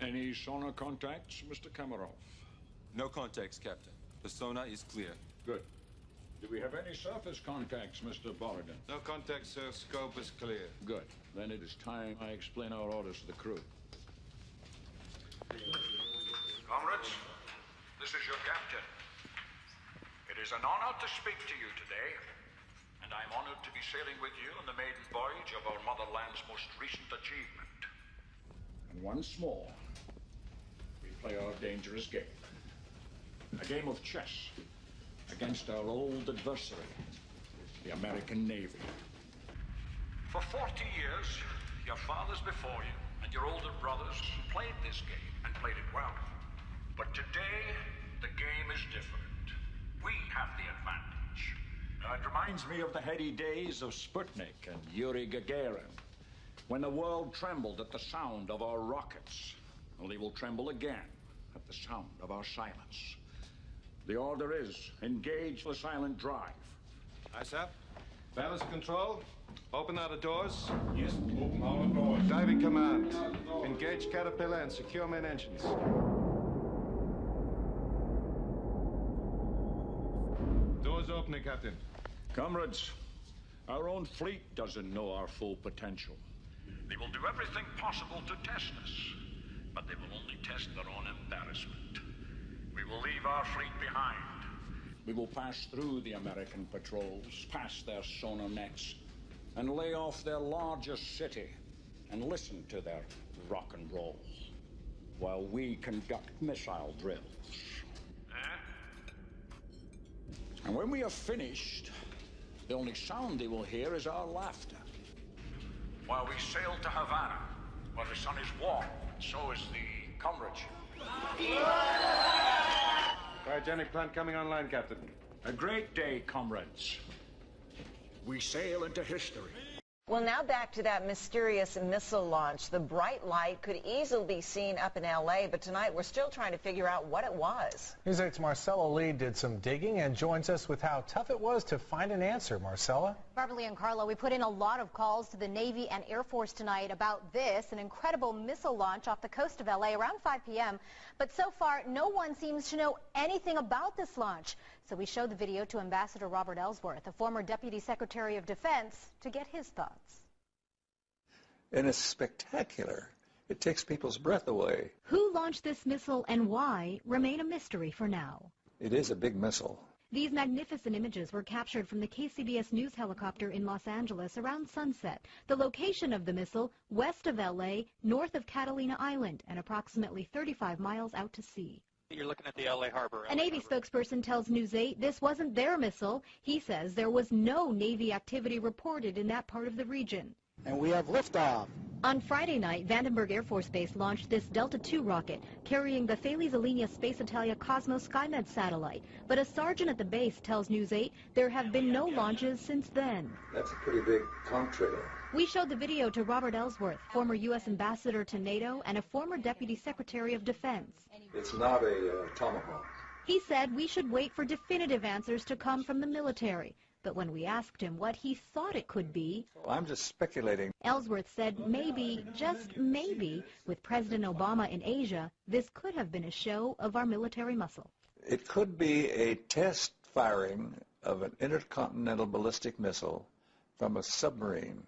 Any sonar contacts, Mr. Kamarov? No contacts, Captain. The sonar is clear. Good. Do we have any surface contacts, Mr. Borigan? No contacts, sir. Scope is clear. Good. Then it is time I explain our orders to the crew. Comrades, this is your captain. It is an honor to speak to you today, and I'm honored to be sailing with you on the maiden voyage of our motherland's most recent achievement. And once more, we play our dangerous game. A game of chess against our old adversary, the American Navy. For 40 years, your fathers before you and your older brothers played this game and played it well. But today, the game is different. We have the advantage. It reminds me of the heady days of Sputnik and Yuri Gagarin, when the world trembled at the sound of our rockets. Well, they will tremble again at the sound of our silence. The order is, engage the silent drive. Aye, sir. Balance control. Open all the doors. Yes, open all the doors. Diving command. Engage Caterpillar and secure main engines. Doors opening, Captain. Comrades, our own fleet doesn't know our full potential. They will do everything possible to test us, but they will only test their own embarrassment. We will leave our fleet behind. We will pass through the American patrols, past their sonar nets, and lay off their largest city and listen to their rock and roll while we conduct missile drills. And when we are finished, the only sound they will hear is our laughter. While we sail to Havana, where the sun is warm, so is the comradeship. Cryogenic plant coming online, Captain. A great day, comrades. We sail into history. Well, now back to that mysterious missile launch. The bright light could easily be seen up in L.A., but tonight we're still trying to figure out what it was. News 8's Marcella Lee did some digging and joins us with how tough it was to find an answer. Marcella? Barbara Lee and Carlo, we put in a lot of calls to the Navy and Air Force tonight about this, an incredible missile launch off the coast of L.A. around 5 p.m. But so far, no one seems to know anything about this launch. So we showed the video to Ambassador Robert Ellsworth, a former Deputy Secretary of Defense, to get his thoughts. And it's spectacular. It takes people's breath away. Who launched this missile and why remain a mystery for now. It is a big missile. These magnificent images were captured from the KCBS News helicopter in Los Angeles around sunset. The location of the missile, west of L.A., north of Catalina Island, and approximately 35 miles out to sea. You're looking at the L.A. harbor. A Navy spokesperson tells News 8 this wasn't their missile. He says there was no Navy activity reported in that part of the region. And we have liftoff. On Friday night, Vandenberg Air Force Base launched this Delta II rocket, carrying the Thales Alenia Space Italia Cosmos SkyMed satellite. But a sergeant at the base tells News 8 there have been no launches since then. That's a pretty big contrail. We showed the video to Robert Ellsworth, former U.S. ambassador to NATO and a former Deputy Secretary of Defense. It's not a Tomahawk. He said we should wait for definitive answers to come from the military. But when we asked him what he thought it could be, I'm just speculating. Ellsworth said maybe, just maybe, with President Obama in Asia, this could have been a show of our military muscle. It could be a test firing of an intercontinental ballistic missile from a submarine,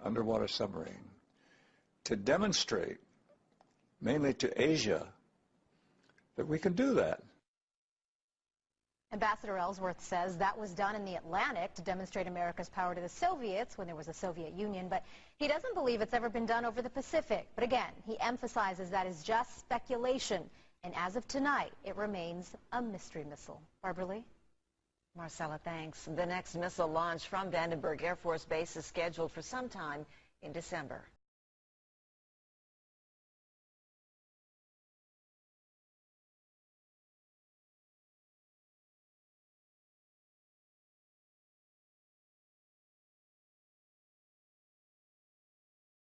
underwater submarine, to demonstrate, mainly to Asia, that we can do that. Ambassador Ellsworth says that was done in the Atlantic to demonstrate America's power to the Soviets when there was a Soviet Union, but he doesn't believe it's ever been done over the Pacific. But again, he emphasizes that is just speculation, and as of tonight, it remains a mystery missile. Barbara Lee? Marcella, thanks. The next missile launch from Vandenberg Air Force Base is scheduled for sometime in December.